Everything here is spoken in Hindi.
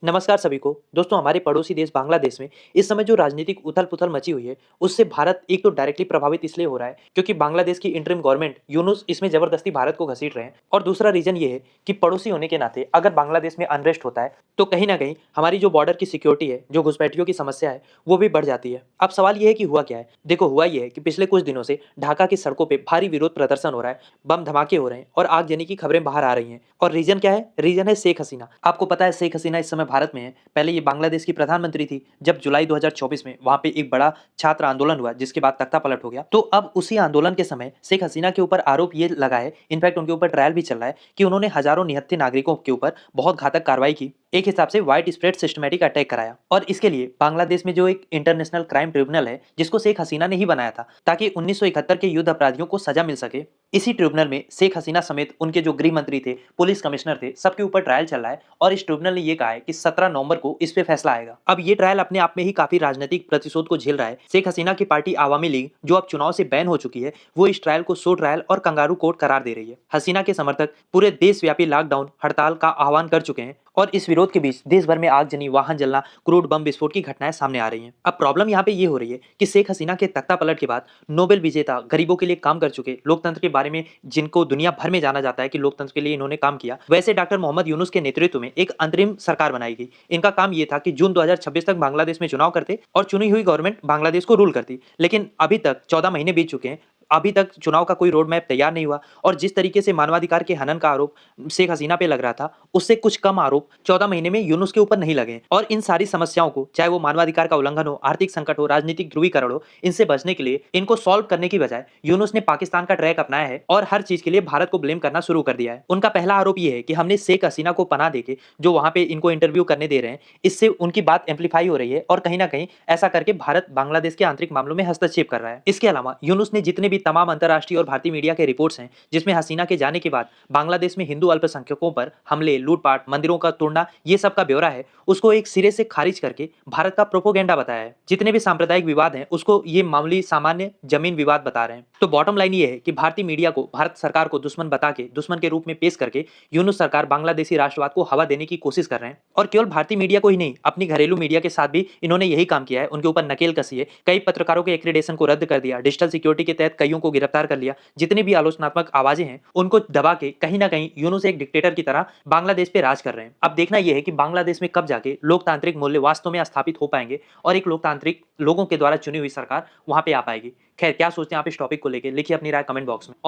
नमस्कार सभी को। दोस्तों, हमारे पड़ोसी देश बांग्लादेश में इस समय जो राजनीतिक उथल-पुथल मची हुई है, उससे भारत एक तो डायरेक्टली प्रभावित इसलिए हो रहा है क्योंकि बांग्लादेश की इंटरिम गवर्नमेंट यूनुस इसमें जबरदस्ती भारत को घसीट रहे हैं। और दूसरा रीजन ये है कि पड़ोसी होने के नाते अगर बांग्लादेश में अनरेस्ट होता है, तो कहीं न कहीं हमारी जो बॉर्डर की सिक्योरिटी है, जो घुसपैठियों की समस्या है, वो भी बढ़ जाती है। अब सवाल ये है कि हुआ क्या है? देखो, हुआ ये है कि पिछले कुछ दिनों से ढाका की सड़कों पे भारी विरोध प्रदर्शन हो रहा है, बम धमाके हो रहे हैं और आगजनी की खबरें बाहर आ रही हैं। और रीजन क्या है? रीजन है शेख हसीना। आपको पता है शेख हसीना इस समय भारत में है। पहले ये बांग्लादेश की प्रधानमंत्री थी। जब जुलाई 2024 में वहां पे एक बड़ा छात्र आंदोलन हुआ, जिसके बाद तख्ता पलट हो गया, तो अब उसी आंदोलन के समय शेख हसीना के ऊपर आरोप ये लगा है, इनफैक्ट उनके ऊपर ट्रायल भी चल रहा है, कि उन्होंने हजारों निहत्थे नागरिकों के ऊपर बहुत घातक कार्रवाई की। एक हिसाब से वाइड स्प्रेड सिस्टमैटिक अटैक कराया। और इसके लिए बांग्लादेश में जो एक इंटरनेशनल क्राइम ट्रिब्यूनल है, जिसको शेख हसीना ने ही बनाया था, ताकि 1971 के युद्ध अपराधियों को सजा मिल सके। इसी ट्रिब्यूनल में शेख हसीना समेत उनके जो गृह मंत्री थे, पुलिस कमिश्नर थे, सबके ऊपर ट्रायल चल रहा है। और इस ट्रिब्यूनल ने ये कहा है कि 17 नवंबर को इस पे फैसला आएगा। अब ये ट्रायल अपने आप में ही काफी राजनीतिक प्रतिशोध को झेल रहा है। शेख हसीना की पार्टी आवामी लीग, जो अब चुनाव से बैन हो चुकी है, वो इस ट्रायल को शो ट्रायल और कंगारू कोर्ट करार दे रही है। हसीना के समर्थक पूरे देशव्यापी लॉकडाउन हड़ताल का आह्वान कर चुके हैं। और इस विरोध के बीच देश भर में आगजनी, वाहन जलना, क्रूड बम विस्फोट की घटनाएं सामने आ रही हैं। अब प्रॉब्लम यहाँ पे ये हो रही है कि शेख हसीना के तख्ता पलट के बाद नोबेल विजेता, गरीबों के लिए काम कर चुके, लोकतंत्र के बारे में जिनको दुनिया भर में जाना जाता है कि लोकतंत्र के लिए इन्होंने काम किया, वैसे डॉक्टर मोहम्मद यूनुस के नेतृत्व में एक अंतरिम सरकार बनाई गई। इनका काम ये था कि जून 2026 तक बांग्लादेश में चुनाव करते और चुनी हुई गवर्नमेंट बांग्लादेश को रूल करती। लेकिन अभी तक 14 महीने बीत चुके हैं, अभी तक चुनाव का कोई रोड मैप तैयार नहीं हुआ। और जिस तरीके से मानवाधिकार के हनन का आरोप शेख हसीना पे लग रहा था, उससे कुछ कम आरोप 14 महीने में यूनुस के ऊपर नहीं लगे। और इन सारी समस्याओं को, चाहे वो मानवाधिकार का उल्लंघन हो, आर्थिक संकट हो, राजनीतिक ध्रुवीकरण हो, इनसे बचने के लिए, इनको सॉल्व करने की बजाय यूनुस ने पाकिस्तान का ट्रैक अपनाया है और हर चीज के लिए भारत को ब्लेम करना शुरू कर दिया है। उनका पहला आरोप यह है कि हमने शेख हसीना को पनाह देके जो वहां पे इनको इंटरव्यू करने दे रहे हैं, इससे उनकी बात एम्पलीफाई हो रही है और कहीं ना कहीं ऐसा करके भारत बांग्लादेश के आंतरिक मामलों में हस्तक्षेप कर रहा है। इसके अलावा यूनुस ने जितने भी तमाम अंतर्राष्ट्रीय और भारतीय मीडिया के रिपोर्ट्स हैं, जिसमें हसीना के जाने के बाद बांग्लादेश में हिंदू अल्पसंख्यकों पर हमले, लूटपाट, मंदिरों का तोड़ना, ये सब का ब्यौरा है, उसको एक सिरे से खारिज करके भारत का प्रोपोगेंडा बताया है। जितने भी सांप्रदायिक विवाद हैं, उसको ये मामूली सामान्य जमीन विवाद बता रहे हैं। तो बॉटम लाइन ये है कि भारतीय मीडिया को भारत सरकार को दुश्मन बता के, दुश्मन के रूप में पेश करके यूनुस सरकार बांग्लादेशी राष्ट्रवाद को हवा देने की कोशिश कर रहे हैं। और केवल भारतीय मीडिया को ही नहीं, अपनी घरेलू मीडिया के साथ भी इन्होंने यही काम किया है। उनके ऊपर नकेल कसी है, कई पत्रकारों के एक्रीडेशन को रद्द कर दिया, डिजिटल सिक्योरिटी के तहत कईयों को गिरफ्तार कर लिया। जितनी भी आलोचनात्मक आवाजें हैं, उनको दबा के कहीं ना कहीं यूनुस एक डिक्टेटर की तरह बांग्लादेश पे राज कर रहे हैं। अब देखना यह है कि बांग्लादेश में कब जाके लोकतांत्रिक मूल्य वास्तव में स्थापित हो पाएंगे और एक लोकतांत्रिक लोगों के द्वारा चुनी हुई सरकार वहां पे आ पाएगी। खैर, क्या सोचते हैं आप इस टॉपिक को लेकर? लिखिए अपनी राय कमेंट बॉक्स में।